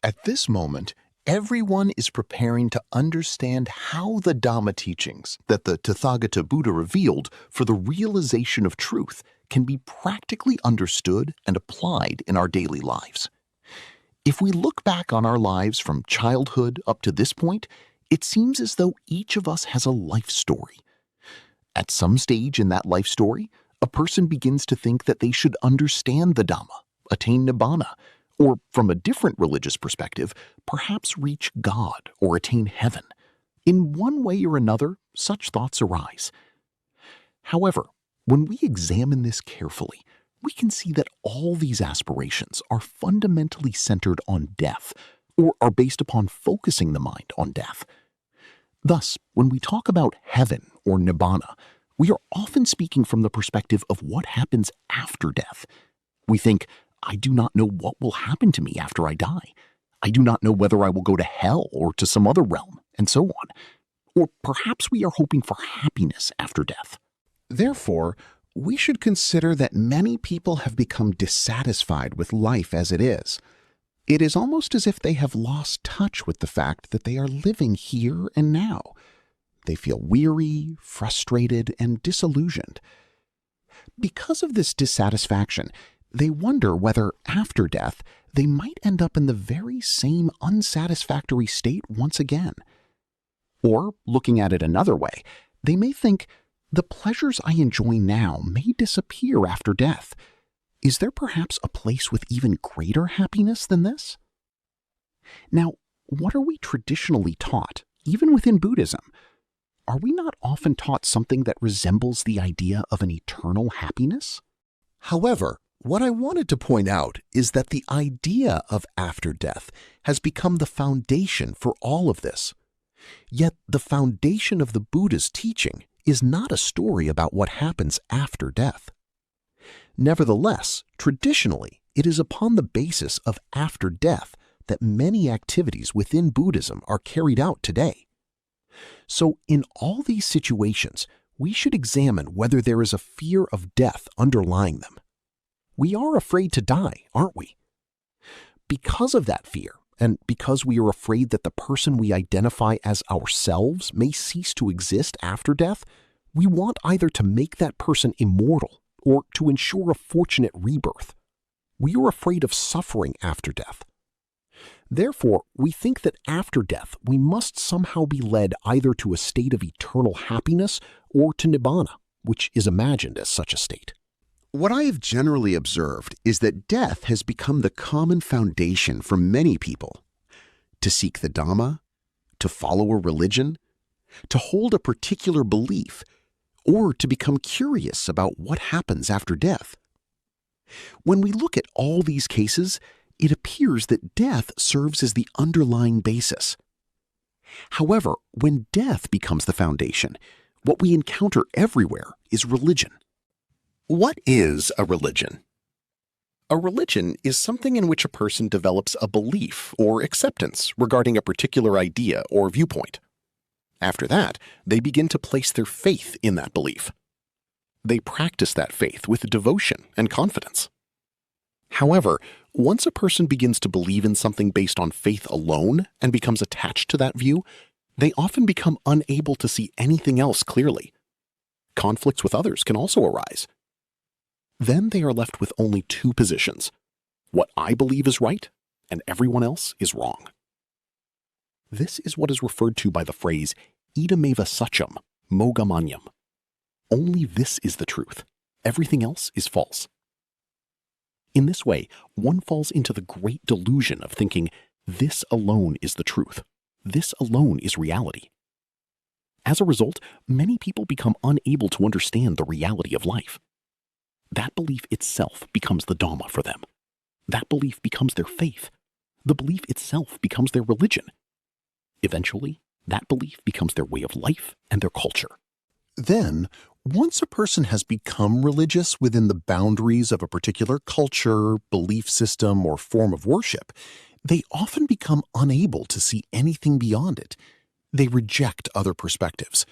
At this moment, everyone is preparing to understand how the Dhamma teachings that the Tathagata Buddha revealed for the realization of truth can be practically understood and applied in our daily lives. If we look back on our lives from childhood up to this point, it seems as though each of us has a life story. At some stage in that life story, a person begins to think that they should understand the Dhamma, attain Nibbāna, or from a different religious perspective, perhaps reach God or attain heaven. In one way or another, such thoughts arise. However, when we examine this carefully, we can see that all these aspirations are fundamentally centered on death, or are based upon focusing the mind on death. Thus, when we talk about heaven or Nibbāna, we are often speaking from the perspective of what happens after death. We think, I do not know what will happen to me after I die. I do not know whether I will go to hell or to some other realm, and so on. Or perhaps we are hoping for happiness after death. Therefore, we should consider that many people have become dissatisfied with life as it is. It is almost as if they have lost touch with the fact that they are living here and now. They feel weary, frustrated, and disillusioned. Because of this dissatisfaction, they wonder whether, after death, they might end up in the very same unsatisfactory state once again. Or, looking at it another way, they may think, the pleasures I enjoy now may disappear after death. Is there perhaps a place with even greater happiness than this? Now, what are we traditionally taught, even within Buddhism? Are we not often taught something that resembles the idea of an eternal happiness? However, what I wanted to point out is that the idea of after death has become the foundation for all of this. Yet the foundation of the Buddha's teaching is not a story about what happens after death. Nevertheless, traditionally, it is upon the basis of after death that many activities within Buddhism are carried out today. So in all these situations, we should examine whether there is a fear of death underlying them. We are afraid to die, aren't we? Because of that fear, and because we are afraid that the person we identify as ourselves may cease to exist after death, we want either to make that person immortal or to ensure a fortunate rebirth. We are afraid of suffering after death. Therefore, we think that after death we must somehow be led either to a state of eternal happiness or to Nibbāna, which is imagined as such a state. What I have generally observed is that death has become the common foundation for many people. To seek the Dhamma, to follow a religion, to hold a particular belief, or to become curious about what happens after death. When we look at all these cases, it appears that death serves as the underlying basis. However, when death becomes the foundation, what we encounter everywhere is religion. What is a religion? A religion is something in which a person develops a belief or acceptance regarding a particular idea or viewpoint. After that, they begin to place their faith in that belief. They practice that faith with devotion and confidence. However, once a person begins to believe in something based on faith alone and becomes attached to that view, they often become unable to see anything else clearly. Conflicts with others can also arise. Then they are left with only two positions: what I believe is right and everyone else is wrong. This is what is referred to by the phrase idameva satyam, mogamanyam. Only this is the truth. Everything else is false. In this way, one falls into the great delusion of thinking this alone is the truth. This alone is reality. As a result, many people become unable to understand the reality of life. That belief itself becomes the Dhamma for them. That belief becomes their faith. The belief itself becomes their religion. Eventually, that belief becomes their way of life and their culture. Then, once a person has become religious within the boundaries of a particular culture, belief system, or form of worship, they often become unable to see anything beyond it. They reject other perspectives.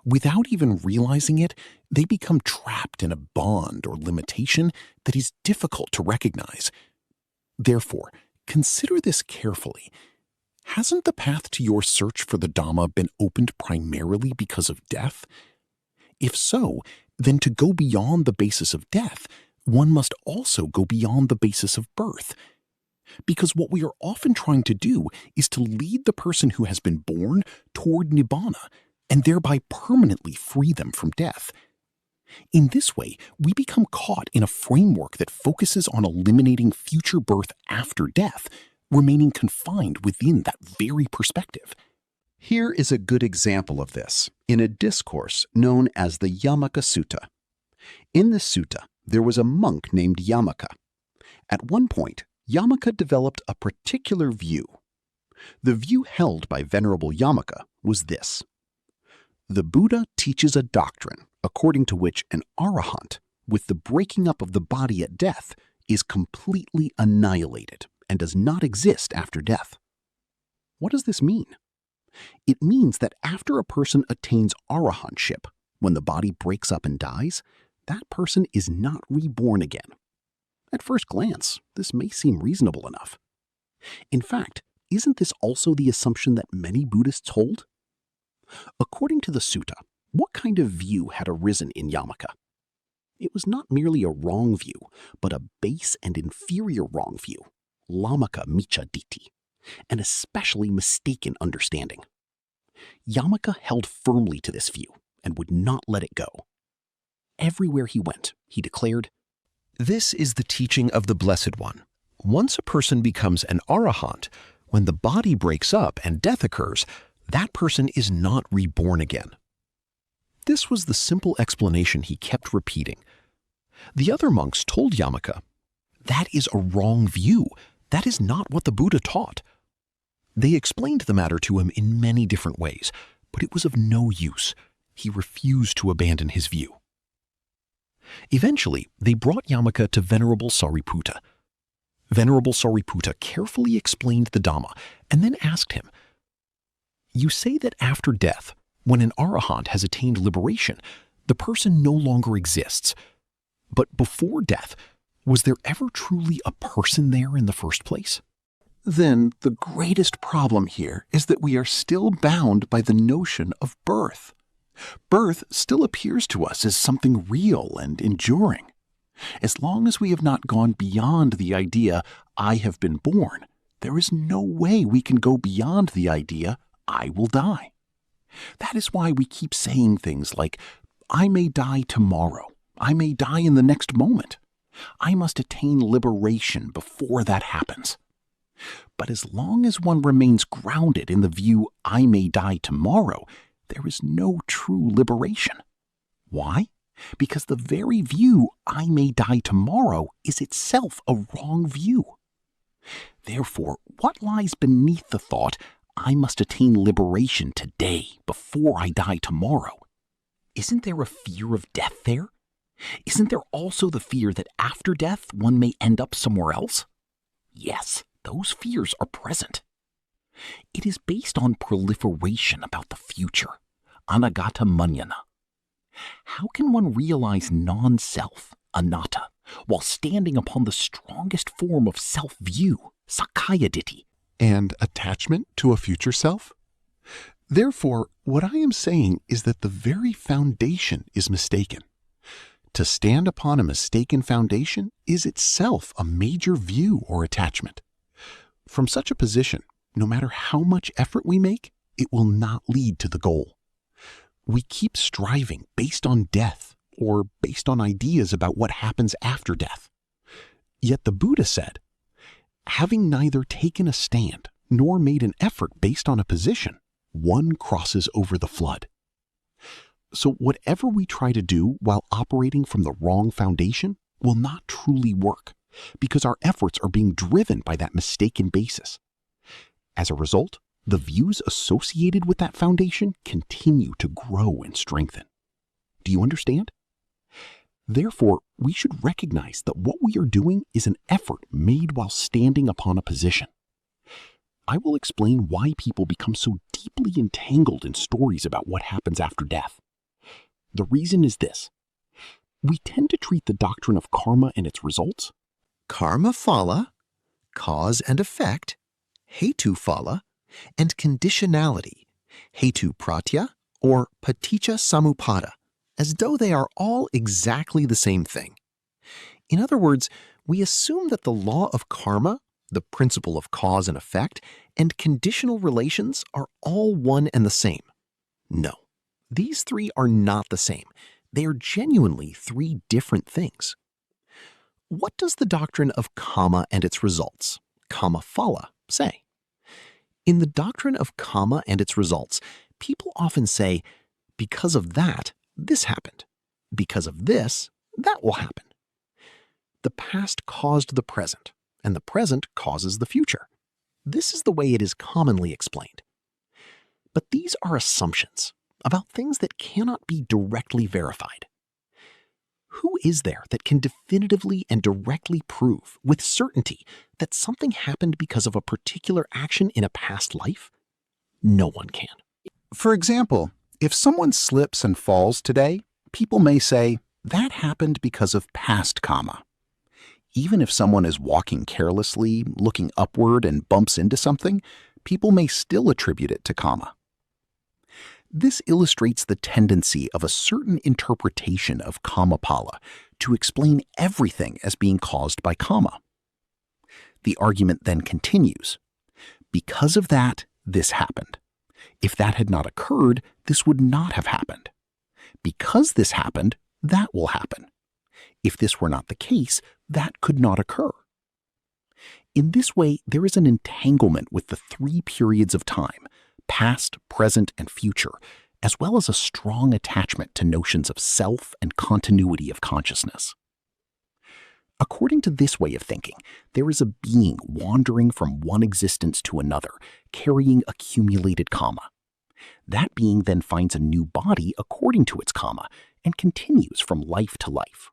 Without even realizing it, they become trapped in a bond or limitation that is difficult to recognize. Therefore, consider this carefully. Hasn't the path to your search for the Dhamma been opened primarily because of death? If so, then to go beyond the basis of death, one must also go beyond the basis of birth. Because what we are often trying to do is to lead the person who has been born toward Nibbāna and thereby permanently free them from death. In this way, we become caught in a framework that focuses on eliminating future birth after death, remaining confined within that very perspective. Here is a good example of this in a discourse known as the Yamaka Sutta. In this sutta, there was a monk named Yamaka. At one point, Yamaka developed a particular view. The view held by Venerable Yamaka was this: the Buddha teaches a doctrine according to which an arahant, with the breaking up of the body at death, is completely annihilated and does not exist after death. What does this mean? It means that after a person attains arahantship, when the body breaks up and dies, that person is not reborn again. At first glance, this may seem reasonable enough. In fact, isn't this also the assumption that many Buddhists hold? According to the sutta, what kind of view had arisen in Yamaka? It was not merely a wrong view, but a base and inferior wrong view, lamaka micha ditti, an especially mistaken understanding. Yamaka held firmly to this view and would not let it go. Everywhere he went, he declared, This is the teaching of the Blessed One. Once a person becomes an arahant, when the body breaks up and death occurs, that person is not reborn again. This was the simple explanation he kept repeating. The other monks told Yamaka, that is a wrong view. That is not what the Buddha taught. They explained the matter to him in many different ways, but it was of no use. He refused to abandon his view. Eventually, they brought Yamaka to Venerable Sariputta. Venerable Sariputta carefully explained the Dhamma and then asked him, You say that after death, when an arahant has attained liberation, the person no longer exists. But before death, was there ever truly a person there in the first place? Then the greatest problem here is that we are still bound by the notion of birth. Birth still appears to us as something real and enduring. As long as we have not gone beyond the idea, I have been born, there is no way we can go beyond the idea, I will die. That is why we keep saying things like, I may die tomorrow. I may die in the next moment. I must attain liberation before that happens. But as long as one remains grounded in the view, I may die tomorrow, there is no true liberation. Why? Because the very view, I may die tomorrow, is itself a wrong view. Therefore, what lies beneath the thought, I must attain liberation today before I die tomorrow? Isn't there a fear of death there? Isn't there also the fear that after death one may end up somewhere else? Yes, those fears are present. It is based on proliferation about the future, anagata manana. How can one realize non-self, anatta, while standing upon the strongest form of self-view, sakaya ditti, and attachment to a future self? Therefore, what I am saying is that the very foundation is mistaken. To stand upon a mistaken foundation is itself a major view or attachment. From such a position, no matter how much effort we make, it will not lead to the goal. We keep striving based on death or based on ideas about what happens after death. Yet the Buddha said, having neither taken a stand nor made an effort based on a position, one crosses over the flood. So whatever we try to do while operating from the wrong foundation will not truly work, because our efforts are being driven by that mistaken basis. As a result, the views associated with that foundation continue to grow and strengthen. Do you understand? Therefore, we should recognize that what we are doing is an effort made while standing upon a position. I will explain why people become so deeply entangled in stories about what happens after death. The reason is this. We tend to treat the doctrine of karma and its results, Karma phala, cause and effect, Hethu phala, and conditionality, Hethu Prathya or Paticca Samuppada, as though they are all exactly the same thing. In other words, we assume that the law of karma, the principle of cause and effect, and conditional relations are all one and the same. No, these three are not the same. They are genuinely three different things. What does the doctrine of karma and its results, karma phala, say? In the doctrine of karma and its results, people often say, because of that, this happened. Because of this, that will happen. The past caused the present, and the present causes the future. This is the way it is commonly explained. But these are assumptions about things that cannot be directly verified. Who is there that can definitively and directly prove with certainty that something happened because of a particular action in a past life? No one can. For example, if someone slips and falls today, people may say, that happened because of past karma. Even if someone is walking carelessly, looking upward and bumps into something, people may still attribute it to karma. This illustrates the tendency of a certain interpretation of karma phala to explain everything as being caused by karma. The argument then continues. Because of that, this happened. If that had not occurred, this would not have happened. Because this happened, that will happen. If this were not the case, that could not occur. In this way, there is an entanglement with the three periods of time, past, present, and future, as well as a strong attachment to notions of self and continuity of consciousness. According to this way of thinking, there is a being wandering from one existence to another, carrying accumulated karma. That being then finds a new body according to its karma and continues from life to life.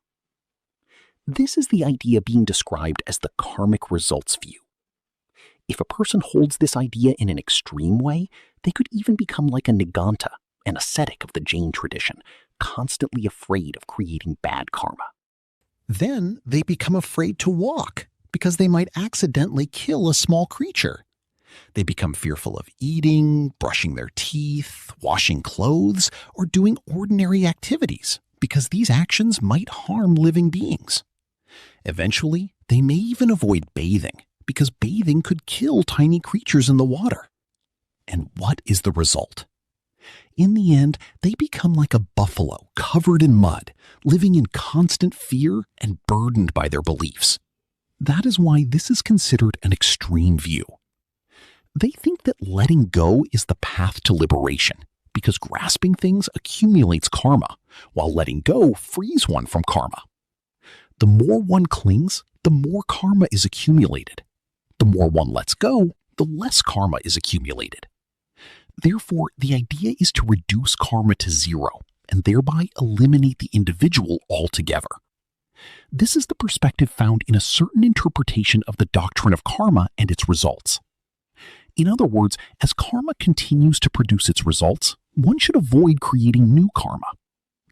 This is the idea being described as the karmic results view. If a person holds this idea in an extreme way, they could even become like a Nibbāna, an ascetic of the Jain tradition, constantly afraid of creating bad karma. Then they become afraid to walk because they might accidentally kill a small creature. They become fearful of eating, brushing their teeth, washing clothes, or doing ordinary activities because these actions might harm living beings. Eventually, they may even avoid bathing because bathing could kill tiny creatures in the water. And what is the result? In the end, they become like a buffalo covered in mud, living in constant fear and burdened by their beliefs. That is why this is considered an extreme view. They think that letting go is the path to liberation because grasping things accumulates karma, while letting go frees one from karma. The more one clings, the more karma is accumulated. The more one lets go, the less karma is accumulated. Therefore, the idea is to reduce karma to zero and thereby eliminate the individual altogether. This is the perspective found in a certain interpretation of the doctrine of karma and its results. In other words, as karma continues to produce its results, one should avoid creating new karma.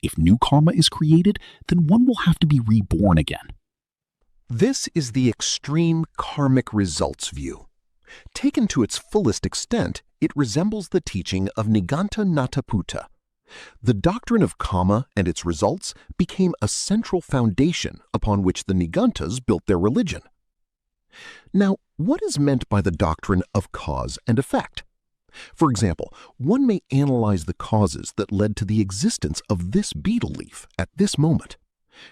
If new karma is created, then one will have to be reborn again. This is the extreme karmic results view. Taken to its fullest extent, it resembles the teaching of Nibbāna Buddha. The doctrine of karma and its results became a central foundation upon which the Nibbānas built their religion. Now, what is meant by the doctrine of cause and effect? For example, one may analyze the causes that led to the existence of this betel leaf at this moment.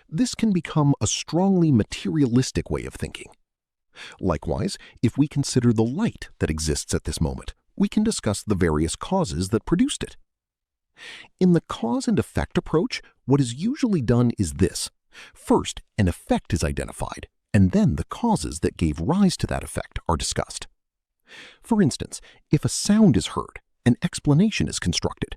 This can become a strongly materialistic way of thinking. Likewise, if we consider the light that exists at this moment, we can discuss the various causes that produced it. In the cause and effect approach, what is usually done is this. First, an effect is identified, and then the causes that gave rise to that effect are discussed. For instance, if a sound is heard, an explanation is constructed.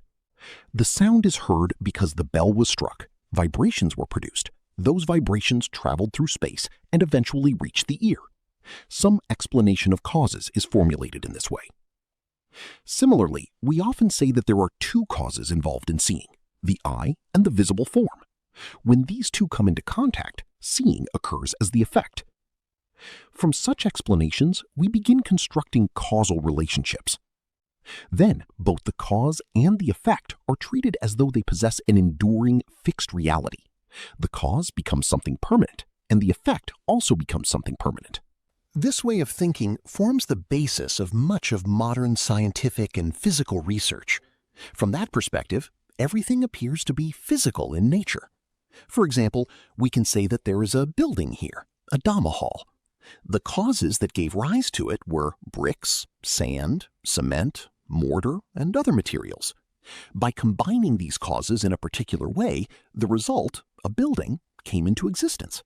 The sound is heard because the bell was struck, vibrations were produced, those vibrations traveled through space and eventually reached the ear. Some explanation of causes is formulated in this way. Similarly, we often say that there are two causes involved in seeing, the eye and the visible form. When these two come into contact, seeing occurs as the effect. From such explanations, we begin constructing causal relationships. Then, both the cause and the effect are treated as though they possess an enduring, fixed reality. The cause becomes something permanent, and the effect also becomes something permanent. This way of thinking forms the basis of much of modern scientific and physical research. From that perspective, everything appears to be physical in nature. For example, we can say that there is a building here, a Dhamma hall. The causes that gave rise to it were bricks, sand, cement, mortar, and other materials. By combining these causes in a particular way, the result, a building, came into existence.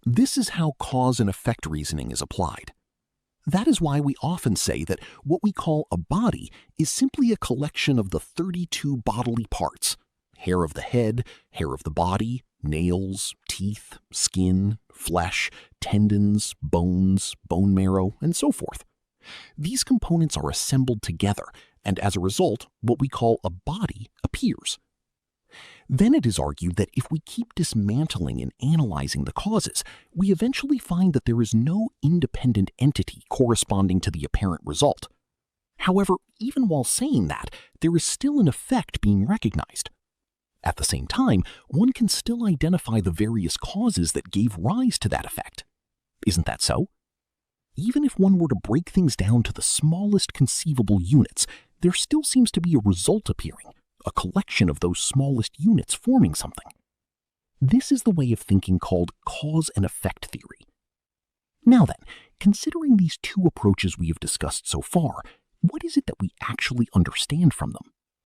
This is how cause and effect reasoning is applied. That is why we often say that what we call a body is simply a collection of the 32 bodily parts: hair of the head, hair of the body, nails, teeth, skin, flesh, tendons, bones, bone marrow, and so forth. These components are assembled together, and as a result, what we call a body appears. Then it is argued that if we keep dismantling and analyzing the causes, we eventually find that there is no independent entity corresponding to the apparent result. However, even while saying that, there is still an effect being recognized. At the same time, one can still identify the various causes that gave rise to that effect. Isn't that so? Even if one were to break things down to the smallest conceivable units, there still seems to be a result appearing, a collection of those smallest units forming something. This is the way of thinking called cause and effect theory. Now then, considering these two approaches we have discussed so far, what is it that we actually understand from them?